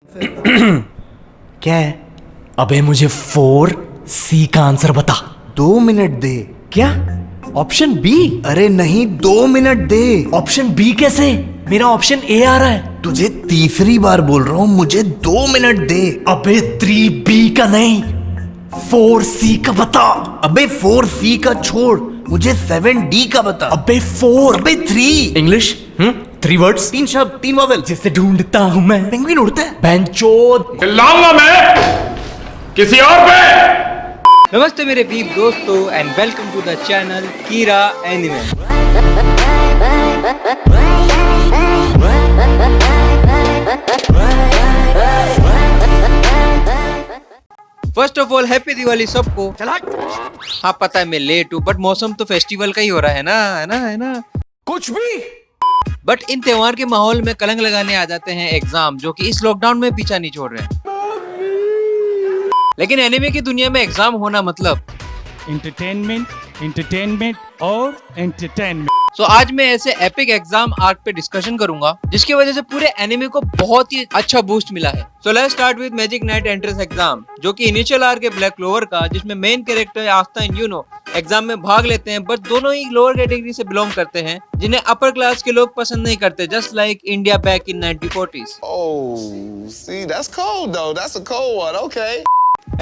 क्या है? अबे मुझे 4C का आंसर बता। 2 मिनट दे। क्या? Option B? अरे नहीं, 2 मिनट दे। ऑप्शन बी कैसे? मेरा ऑप्शन ए आ रहा है। तुझे तीसरी बार बोल रहा हूँ, मुझे 2 मिनट दे। अबे 3B का नहीं, 4C का बता। अबे 4C का छोड़, मुझे 7D का बता। अबे 4। अबे 3। इंग्लिश 3 वर्ड्स, 3 शब्द, 3 वॉवेल। जिसे ढूंढता हूँ मैं। पेंगुइन उड़ता है। बेंचोद। चिल्लाऊंगा मैं किसी और पे। नमस्ते मेरे वीर दोस्तों and welcome to the channel Kira anime. First of all happy Diwali सबको। हाँ पता है मैं लेट हूँ, बट मौसम तो फेस्टिवल का ही हो रहा है ना। कुछ भी बट इन त्योहार के माहौल में कलंक लगाने आ जाते हैं एग्जाम, जो कि इस लॉकडाउन में पीछा नहीं छोड़ रहे हैं। लेकिन एनिमे की दुनिया में एग्जाम होना मतलब एंटरटेनमेंट और एंटरटेनमेंट। सो आज मैं ऐसे एपिक एग्जाम आर्क पे डिस्कशन करूंगा जिसकी वजह से पूरे एनिमे को बहुत ही अच्छा बूस्ट मिला है। So let's start with magic knight entrance exam, जो कि इनिशियल आर्क है ब्लैक क्लोवर का, जिसमें main character Asta and Yuno exam में भाग लेते हैं, बट दोनों ही लोअर कैटेगरी से बिलोंग करते हैं, जिन्हें अपर क्लास के लोग पसंद नहीं करते, just like India back in 1940s। Oh, see, that's cold though. That's a cold one. Okay.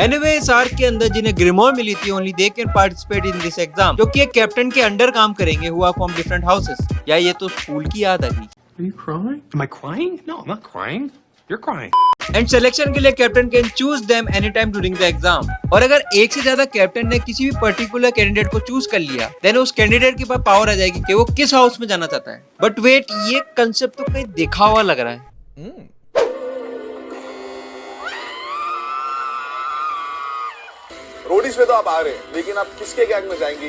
Anyway इस आर्क के अंदर जिन्हें ग्रिमोर मिली थी, only they can participate in this exam, जो कि एक कैप्टन के अंडर काम करेंगे हुआ फ्रॉम डिफरेंट हाउसेस। या ये तो स्कूल की याद आ गई। Are you crying? Am I crying? No, I'm not crying. You're crying. And selection के लिए captain can choose them any time during the exam. और अगर एक से ज्यादा कैप्टन ने किसी भी पर्टिकुलर कैंडिडेट को चूज कर लिया, देन उस कैंडिडेट के पास पावर आ जाएगी कि वो किस हाउस में जाना चाहता है। बट वेट, ये कंसेप्ट तो कहीं देखा हुआ लग रहा है। रोडीज पे तो आप आ रहे हैं, लेकिन आप किसके गैंग में जाएंगी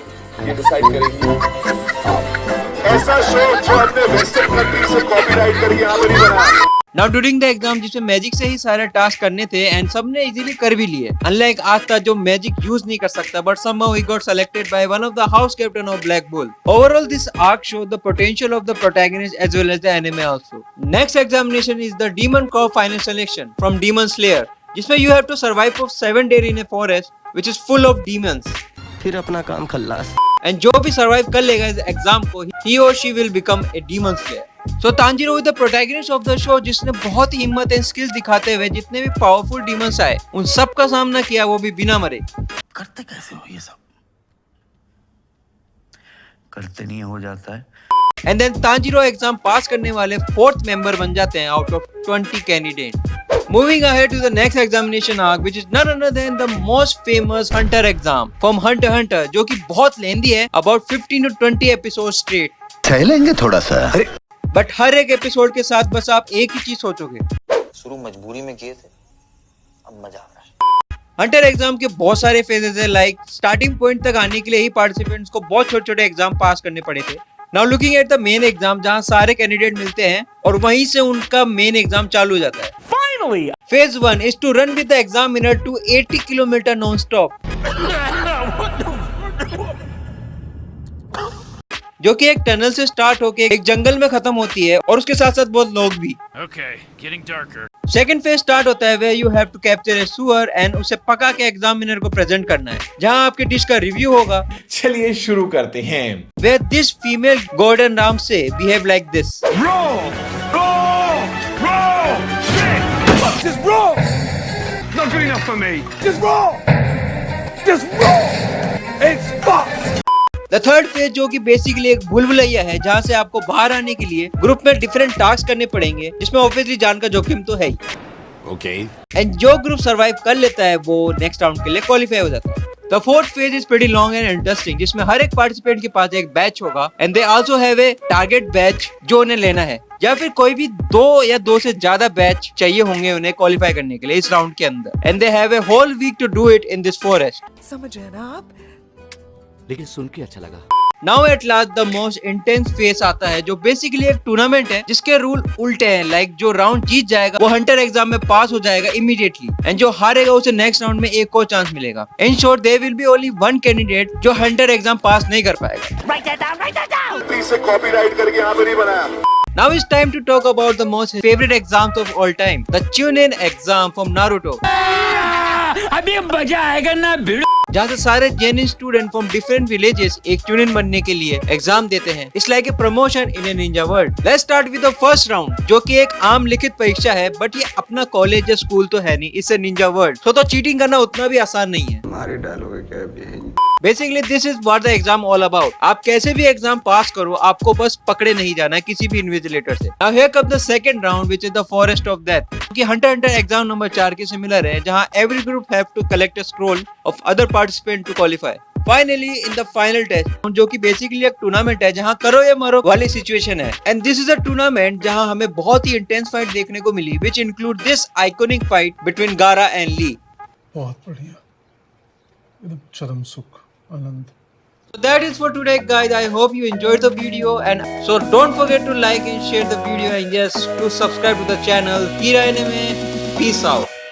ये डिसाइड करेंगी आप। ऐसा शो जो अपने वेस्टर्न कंट्री से कॉपीराइट करके यहाँ पर नहीं बना। नाउ ड्यूरिंग द एग्जाम, जिसमें मैजिक से ही सारे टास्क करने थे एंड सबने इजीली कर भी लिए, अनलाइक आस्था जो मैजिक यूज नहीं कर सकता, but somehow he got selected by one of the house captain of Black Bull. Overall, this arc showed the potential of the protagonist as well as the anime also. Next examination is the Demon Corps final selection from Demon Slayer, जिसमें you have to survive for 7 days in a forest which is full of demons. फिर अपना काम खल्लास। And जो भी survive कर लेगा इस exam को, he or she will become a demon slayer. So Tanjiro is the protagonist of the show, जिसने बहुत ही हिम्मत एंड स्किल्स दिखाते हुए जितने भी पावरफुल डीमंस आए उन सब का सामना किया, वो भी बिना मरे। करते कैसे हो ये सब? करते नहीं हो जाता है। And then Tanjiro exam pass करने वाले 4th मेंबर बन जाते हैं out of 20 candidate. Moving ahead to the next examination arc, which is none other than the most famous Hunter exam from Hunter x Hunter, जो कि बहुत लेंदी है, about 15 to 20 episodes straight. चलेंगे थोड़ा सा। बट हर एक एपिसोड के साथ बस आप एक ही चीज सोचोगे, शुरू मजबूरी में किए थे, अब मजा आ रहा है। हंटर एग्जाम के बहुत सारे फेजेस है, लाइक स्टार्टिंग पॉइंट तक आने के लिए ही पार्टिसिपेंट्स को बहुत छोटे छोटे एग्जाम पास करने पड़े थे। Now looking at the main exam, जहां सारे कैंडिडेट मिलते हैं और वहीं से उनका मेन एग्जाम चालू हो जाता है। Finally phase 1 is to run with the examiner to 80 kilometre non stop, जो कि एक टनल से स्टार्ट होके एक जंगल में खत्म होती है, और उसके साथ साथ बहुत लोग भी। सेकंड फेज स्टार्ट होता है where you have to capture a sewer and उसे पका के एग्जामिनर को प्रेजेंट करना है, जहां आपके डिश का रिव्यू होगा। चलिए शुरू करते हैं। Where this female Gordon Ramsay behave like this. Just roll. Not good enough for me. Just roll. Just roll. It's fucked. The third phase, जो कि बेसिकली एक भूलभुलैया है, जहां से आपको बाहर आने के लिए ग्रुप में डिफरेंट टास्क करने पड़ेंगे, जिसमें ऑब्वियसली जान का जोखिम तो है ही। Okay. एंड जो ग्रुप सरवाइव कर लेता है वो नेक्स्ट राउंड के लिए क्वालिफाई हो जाता है। The fourth phase is pretty long and interesting, जिसमें हर एक पार्टिसिपेंट के पास एक बैच होगा and they also have a target batch जो उन्हें लेना है, या फिर कोई भी 2 से ज्यादा बैच चाहिए होंगे उन्हें क्वालिफाई करने के लिए इस राउंड के अंदर। And they have a whole week to do it in this forest. समझ रहे ना आप? लेकिन सुन के अच्छा लगा। Now at last the most intense phase आता है, जो बेसिकली एक टूर्नामेंट है जिसके रूल उल्टे हैं, लाइक जो राउंड जीत जाएगा वो हंटर एग्जाम में पास हो जाएगा इमीडिएटली, एंड जो हारेगा उसे नेक्स्ट राउंड में एक और चांस मिलेगा। In short there will be only one candidate जो हंटर एग्जाम पास नहीं कर पाएगा। से कॉपीराइट करके यहाँ पर नहीं बनाया। Now it's time to talk about the most favorite exams of all time, the Chunin exam from Naruto. अभी मजा आएगा ना भिड़ो। जहाँ से सारे genin student from different villages एक चुनिन बनने के लिए एग्जाम देते हैं। It's like a promotion in a ninja world. Let's start with the first round, जो कि एक आम लिखित परीक्षा है, बट ये अपना कॉलेज या स्कूल तो है नहीं, इट्स ए निंजा वर्ल्ड। तो चीटिंग करना उतना भी आसान नहीं है। हमारे डायलॉग है क्या basically this is what the exam all about. आप कैसे भी एग्जाम पास करो, आपको बस पकड़े नहीं जाना है किसी भी इन्विजिलेटर से। Now here come the second round which is the forest of death, क्योंकि हंटर हंटर एग्जाम नंबर 4 के सिमिलर है, जहां every group have to collect a scroll of other participant to qualify. Finally in the final test, जो कि basically एक tournament है जहां करो या मरो वाली सिचुएशन है। And this is a tournament जहां हमें बहुत ही इंटेंस फाइट देखने को मिली, which include this iconic fight between Gaara and Lee. बहुत बढ़िया, एकदम चरम सुख आनंद। So that is for today guys. I hope you enjoyed the video, and so don't forget to like and share the video, and yes, to subscribe to the channel Kira Anime. Peace out.